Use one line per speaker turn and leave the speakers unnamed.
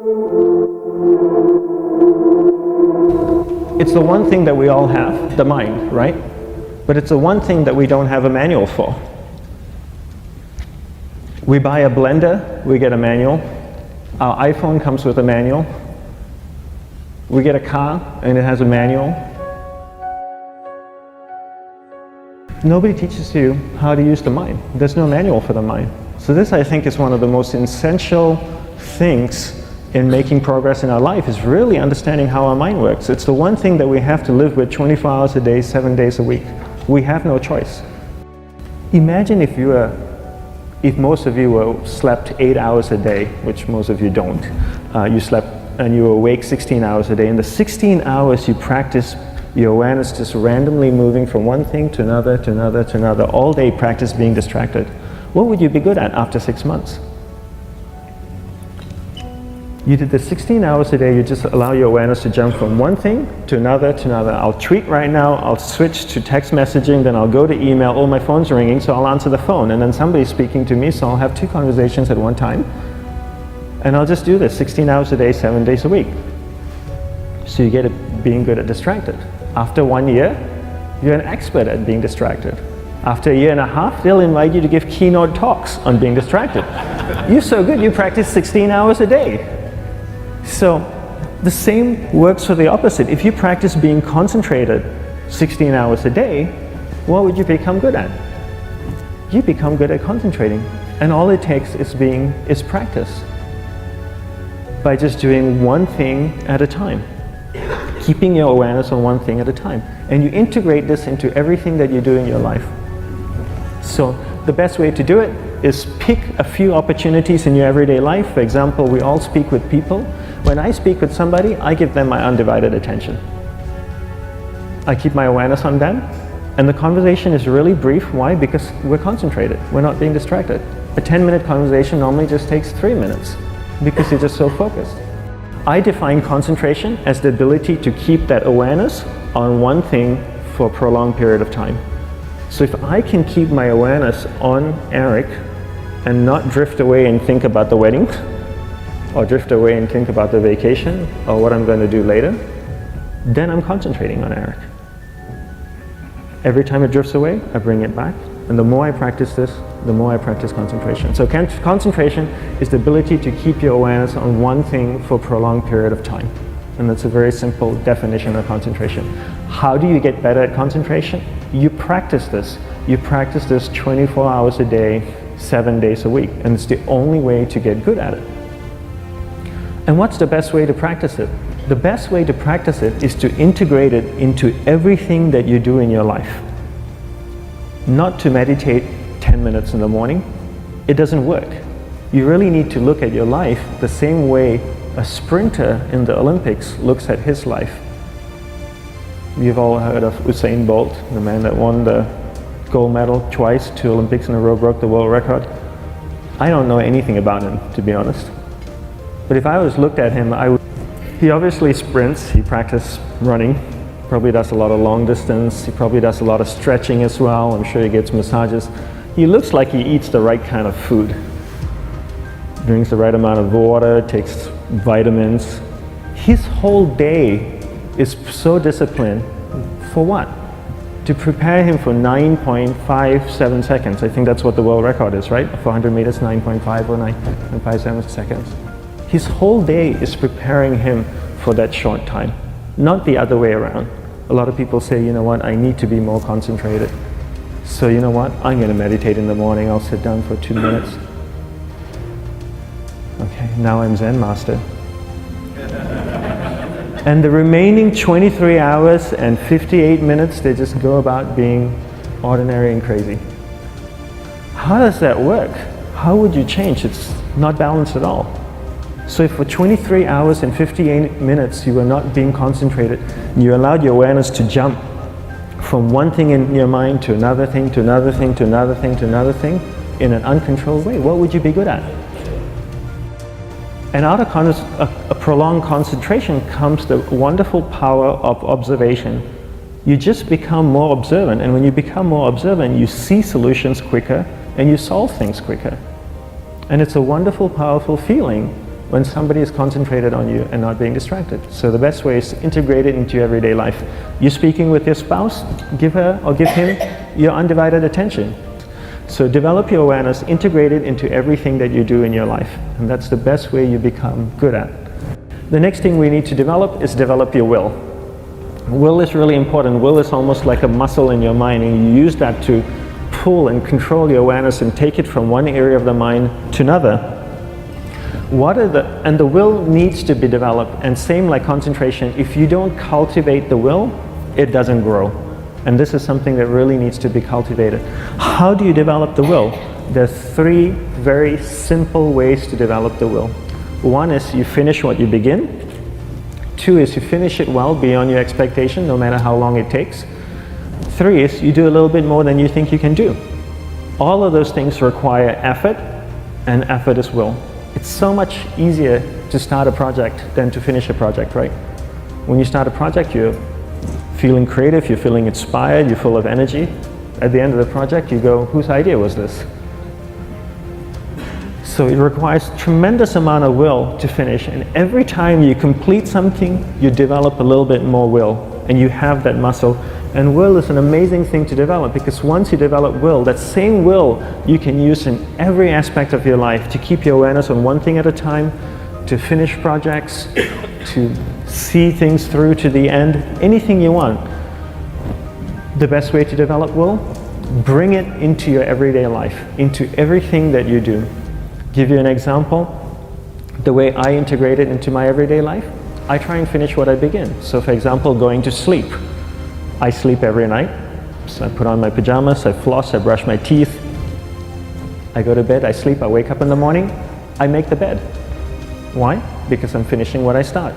It's the one thing that we all have, the mind, right? But it's the one thing that we don't have a manual for. We buy a blender, we get a manual. Our iPhone comes with a manual. We get a car and it has a manual. Nobody teaches you how to use the mind. There's no manual for the mind. So this, I think, is one of the most essential things in making progress in our life, is really understanding how our mind works. It's the one thing that we have to live with 24 hours a day, 7 days a week. We have no choice. Imagine if most of you slept 8 hours a day, which most of you don't. You slept and you were awake 16 hours a day. In the 16 hours you practice your awareness just randomly moving from one thing to another, to another, to another. All day practice being distracted. What would you be good at after 6 months? You did the 16 hours a day, you just allow your awareness to jump from one thing to another to another. I'll tweet right now, I'll switch to text messaging, then I'll go to email. Oh, my phone's ringing, so I'll answer the phone. And then somebody's speaking to me, so I'll have 2 conversations at one time. And I'll just do this 16 hours a day, 7 days a week. So you get it being good at distracted. After 1 year, you're an expert at being distracted. After a year and a half, they'll invite you to give keynote talks on being distracted. You're so good, you practice 16 hours a day. So the same works for the opposite. If you practice being concentrated 16 hours a day, what would you become good at? You become good at concentrating. And all it takes is practice. By just doing one thing at a time. Keeping your awareness on one thing at a time. And you integrate this into everything that you do in your life. So the best way to do it is pick a few opportunities in your everyday life. For example, we all speak with people. When I speak with somebody, I give them my undivided attention. I keep my awareness on them, and the conversation is really brief. Why? Because we're concentrated. We're not being distracted. A 10-minute conversation normally just takes 3 minutes because you're just so focused. I define concentration as the ability to keep that awareness on one thing for a prolonged period of time. So if I can keep my awareness on Eric and not drift away and think about the wedding, or drift away and think about the vacation, or what I'm going to do later, then I'm concentrating on Eric. Every time it drifts away, I bring it back. And the more I practice this, the more I practice concentration. So concentration is the ability to keep your awareness on one thing for a prolonged period of time. And that's a very simple definition of concentration. How do you get better at concentration? You practice this. You practice this 24 hours a day, 7 days a week. And it's the only way to get good at it. And what's the best way to practice it? The best way to practice it is to integrate it into everything that you do in your life. Not to meditate 10 minutes in the morning. It doesn't work. You really need to look at your life the same way a sprinter in the Olympics looks at his life. You've all heard of Usain Bolt, the man that won the gold medal twice, 2 Olympics in a row, broke the world record. I don't know anything about him, to be honest. But if I was looked at him, he obviously sprints, he practices running, probably does a lot of long distance, he probably does a lot of stretching as well, I'm sure he gets massages. He looks like he eats the right kind of food. Drinks the right amount of water, takes vitamins. His whole day is so disciplined. For what? To prepare him for 9.57 seconds. I think that's what the world record is, right? For 100 meters, 9.5 or 9.57 seconds. His whole day is preparing him for that short time, not the other way around. A lot of people say, you know what, I need to be more concentrated. So you know what, I'm going to meditate in the morning, I'll sit down for 2 minutes. Okay, now I'm Zen master. And the remaining 23 hours and 58 minutes, they just go about being ordinary and crazy. How does that work? How would you change? It's not balanced at all. So if for 23 hours and 58 minutes you were not being concentrated, you allowed your awareness to jump from one thing in your mind to another thing, to another thing, to another thing, to another thing, in an uncontrolled way, what would you be good at? And out of a prolonged concentration comes the wonderful power of observation. You just become more observant, and when you become more observant, you see solutions quicker and you solve things quicker. And it's a wonderful, powerful feeling when somebody is concentrated on you and not being distracted. So the best way is to integrate it into your everyday life. You're speaking with your spouse, give her or give him your undivided attention. So develop your awareness, integrate it into everything that you do in your life. And that's the best way you become good at. The next thing we need to develop is develop your will. Will is really important. Will is almost like a muscle in your mind, and you use that to pull and control your awareness and take it from one area of the mind to another. And the will needs to be developed, and same like concentration, if you don't cultivate the will, it doesn't grow. And this is something that really needs to be cultivated. How do you develop the will? There are 3 very simple ways to develop the will. 1 is you finish what you begin. 2 is you finish it well beyond your expectation, no matter how long it takes. 3 is you do a little bit more than you think you can do. All of those things require effort, and effort is will. It's so much easier to start a project than to finish a project, right? When you start a project, you're feeling creative, you're feeling inspired, you're full of energy. At the end of the project, you go, whose idea was this? So it requires tremendous amount of will to finish, and every time you complete something, you develop a little bit more will, and you have that muscle. And will is an amazing thing to develop, because once you develop will, that same will you can use in every aspect of your life to keep your awareness on one thing at a time, to finish projects, to see things through to the end, anything you want. The best way to develop will, bring it into your everyday life, into everything that you do. Give you an example, the way I integrate it into my everyday life, I try and finish what I begin. So for example, going to sleep. I sleep every night, so I put on my pajamas, I floss, I brush my teeth, I go to bed, I sleep, I wake up in the morning, I make the bed. Why? Because I'm finishing what I start.